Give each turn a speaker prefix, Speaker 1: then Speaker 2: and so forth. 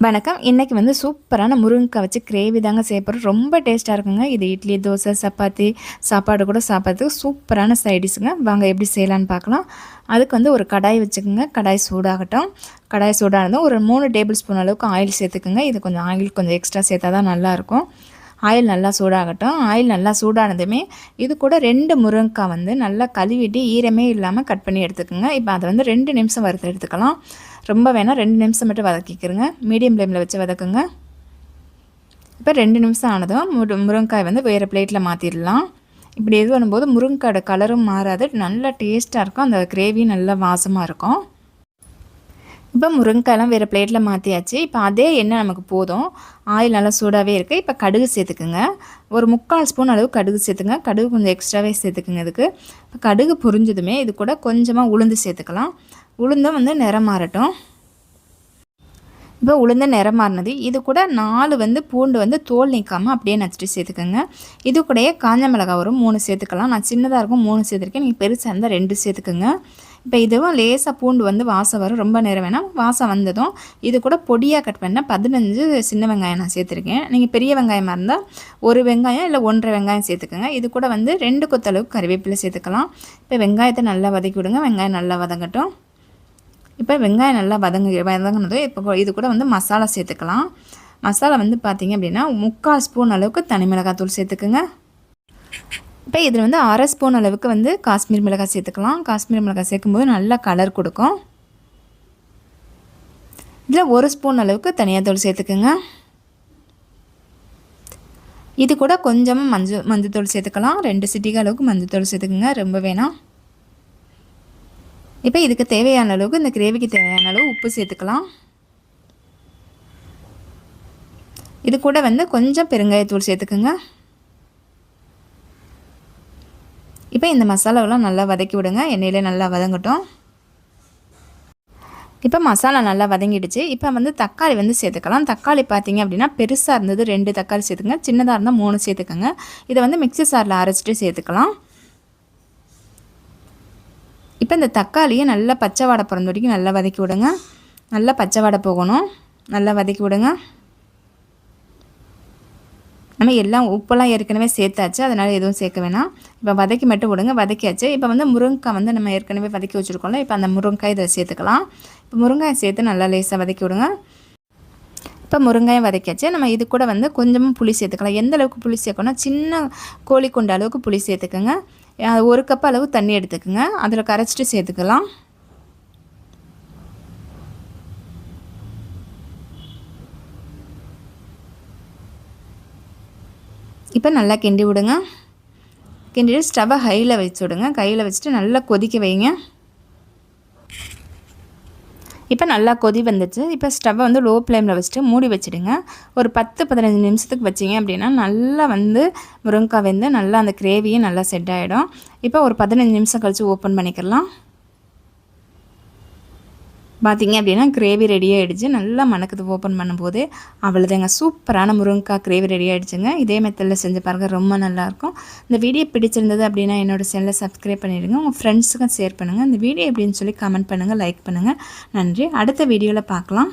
Speaker 1: வணக்கம். இன்னைக்கு வந்து சூப்பரான முருங்கக்காய் வச்சு கிரேவி தாங்க செய்ய போறோம். ரொம்ப டேஸ்ட்டா இருக்குங்க. இது இட்லி, தோசை, சப்பாத்தி, சாப்பாடு கூட சாப்பிட்றதுக்கு சூப்பரான சைட் டிஷ்ஷுங்க. வாங்க எப்படி செய்யலான்னு பார்க்கலாம். அதுக்கு வந்து ஒரு கடாய் வச்சுக்கோங்க. கடாய் சூடாகட்டும். கடாய் சூடானதும் ஒரு 3 டேபிள் ஸ்பூன் அளவுக்கு ஆயில் சேர்த்துக்குங்க. இது கொஞ்சம் ஆயில் கொஞ்சம் எக்ஸ்ட்ரா சேர்த்தா தான் நல்லாயிருக்கும். ஆயில் நல்லா சூடாகட்டும். ஆயில் நல்லா சூடானதுமே இது கூட 2 முருங்கக்காய் வந்து நல்லா கழுவிட்டு ஈரமே இல்லாமல் கட் பண்ணி எடுத்துக்கோங்க. இப்போ அதை வந்து 2 நிமிஷம் வறுத்து எடுத்துக்கலாம். ரொம்ப வேணால் 2 நிமிஷம் மட்டும் வதக்கிக்கிறங்க. மீடியம் ஃப்ளேமில் வச்சு வதக்குங்க. இப்போ 2 நிமிஷம் ஆனதும் முருங்கைக்காய் வந்து வேறு பிளேட்டில் மாற்றிடலாம். இப்படி இது பண்ணும்போது முருங்கைக்காயோட கலரும் மாறாது, நல்லா டேஸ்ட்டாக இருக்கும். அந்த கிரேவி நல்லா வாசமாக இருக்கும். இப்போ முருங்கைக்காயெல்லாம் வேறு பிளேட்டில் மாற்றியாச்சு. இப்போ அதே எண்ணெய் நமக்கு போதும். ஆயில் நல்லா சூடாகவே இருக்குது. இப்போ கடுகு சேர்த்துக்குங்க. ஒரு 3/4 ஸ்பூன் அளவு கடுகு சேர்த்துங்க. கடுகு கொஞ்சம் எக்ஸ்ட்ராவே சேர்த்துக்குங்க இதுக்கு. இப்போ கடுகு பொரிஞ்சதுமே இது கூட கொஞ்சமாக உளுந்து சேர்த்துக்கலாம். உளுந்தும் வந்து நிறம் மாறட்டும். இப்போ உளுந்து நிறம் மாறினது இது கூட 4 வந்து பூண்டு வந்து தோல் நீக்காமல் அப்படியே நச்சுட்டு சேர்த்துக்கோங்க. இது கூடயே காஞ்ச மிளகாய் ஒரு 3 சேர்த்துக்கலாம். நான் சின்னதாக இருக்கும் 3 சேர்த்துருக்கேன். நீங்கள் பெருசாக இருந்தால் 2 சேர்த்துக்கோங்க. இப்போ இதுவும் லேசாக பூண்டு வந்து வாசம் வரும். ரொம்ப நேரம் வேணாம். வாசம் வந்ததும் இது கூட பொடியாக கட் பண்ண 15 சின்ன வெங்காயம் நான் சேர்த்துருக்கேன். நீங்கள் பெரிய வெங்காயமாக இருந்தால் 1 வெங்காயம் இல்லை 1.5 வெங்காயம் சேர்த்துக்கோங்க. இது கூட வந்து 2 கொத்தளவுக்கு கறிவேப்பிலை சேர்த்துக்கலாம். இப்போ வெங்காயத்தை நல்லா வதக்கி விடுங்க. வெங்காயம் நல்லா வதங்கட்டும். இப்போ வெங்காயம் நல்லா வதங்கினதும் இப்போ இது கூட வந்து மசாலா சேர்த்துக்கலாம். மசாலா வந்து பார்த்திங்க அப்படின்னா 3/4 ஸ்பூன் அளவுக்கு தனி மிளகாத்தூள் சேர்த்துக்குங்க. இப்போ இதில் வந்து 1/2 ஸ்பூன் அளவுக்கு வந்து காஷ்மீர் மிளகாய் சேர்த்துக்கலாம். காஷ்மீர் மிளகாய் சேர்க்கும்போது நல்லா கலர் கொடுக்கும். இதில் 1 ஸ்பூன் அளவுக்கு தனியாத்தூள் சேர்த்துக்குங்க. இது கூட கொஞ்சமாக மஞ்சத்தூள் சேர்த்துக்கலாம். 2 சிட்டிகை அளவுக்கு மஞ்சத்தூள் சேர்த்துக்குங்க. ரொம்ப வேணாம். இப்போ இதுக்கு தேவையான அளவுக்கு இந்த கிரேவிக்கு தேவையான அளவு உப்பு சேர்த்துக்கலாம். இது கூட வந்து கொஞ்சம் பெருங்காயத்தூள் சேர்த்துக்குங்க. இப்போ இந்த மசாலாவெல்லாம் நல்லா வதக்கி விடுங்க. எண்ணெயிலே நல்லா வதங்கட்டும். இப்போ மசாலா நல்லா வதங்கிடுச்சு. இப்போ வந்து தக்காளி வந்து சேர்த்துக்கலாம். தக்காளி பார்த்தீங்க அப்படின்னா பெருசாக இருந்தது 2 தக்காளி சேர்த்துங்க. சின்னதாக இருந்தால் 3 சேர்த்துக்கோங்க. இதை வந்து மிக்ஸி சாரில் அரைச்சிட்டு சேர்த்துக்கலாம். இப்போ இந்த தக்காளியை நல்லா பச்சை வாடை பிறந்த வரைக்கும் நல்லா வதக்கி விடுங்க. நல்லா பச்சை வாடை போகணும். நல்லா வதக்கி விடுங்க. நம்ம எல்லாம் உப்பெல்லாம் ஏற்கனவே சேர்த்தாச்சு, அதனால் எதுவும் சேர்க்க வேணாம். இப்போ வதக்கி மட்டும் விடுங்க. வதக்கியாச்சு. இப்போ வந்து முருங்கைக்காய் வந்து நம்ம ஏற்கனவே வதக்கி வச்சுருக்கோம்ல, இப்போ அந்த முருங்கைக்காய் இதை சேர்த்துக்கலாம். இப்போ முருங்காயை சேர்த்து நல்லா லேசாக வதக்கி விடுங்க. இப்போ முருங்காயம் வதக்கியாச்சு. நம்ம இது கூட வந்து கொஞ்சமாக புளி சேர்த்துக்கலாம். எந்த அளவுக்கு புளி சேர்க்கணும், சின்ன கோழி கொண்ட அளவுக்கு புளி சேர்த்துக்கோங்க. 1 கப் அளவு தண்ணி எடுத்துக்கோங்க. அதில் கரைச்சிட்டு சேர்த்துக்கலாம். இப்போ நல்லா கிண்டி விடுங்க. கிண்டிட்டு ஸ்டவ்வை ஹையில் வச்சு விடுங்க. கையில் வச்சுட்டு நல்லா கொதிக்க வைங்க. இப்போ நல்லா கொதி வந்துச்சு. இப்போ ஸ்டவ்வை வந்து லோ ஃப்ளேமில் வச்சுட்டு மூடி வச்சுடுங்க. ஒரு 10-15 நிமிஷத்துக்கு வச்சிங்க அப்படின்னா நல்லா வந்து முருங்கைக்காய் வெந்து நல்லா அந்த கிரேவியும் நல்லா செட் ஆகிடும். இப்போ ஒரு 15 நிமிஷம் கழித்து ஓப்பன் பண்ணிக்கலாம். பார்த்திங்க அப்படின்னா கிரேவி ரெடி ஆகிடுச்சு. நல்லா மணக்குது ஓப்பன் பண்ணும்போது. அவ்வளோதாங்க, சூப்பரான முருங்கைக்காய் கிரேவி ரெடி ஆகிடுச்சுங்க. இதே மெத்தடில் செஞ்சு பாருங்கள், ரொம்ப நல்லாயிருக்கும். இந்த வீடியோ பிடிச்சிருந்தது அப்படின்னா என்னோடய சேனலை சப்ஸ்கிரைப் பண்ணிவிடுங்க. உங்கள் ஃப்ரெண்ட்ஸுக்கும் ஷேர் பண்ணுங்கள். இந்த வீடியோ எப்படின்னு சொல்லி கமெண்ட் பண்ணுங்கள், லைக் பண்ணுங்கள். நன்றி. அடுத்த வீடியோவில் பார்க்கலாம்.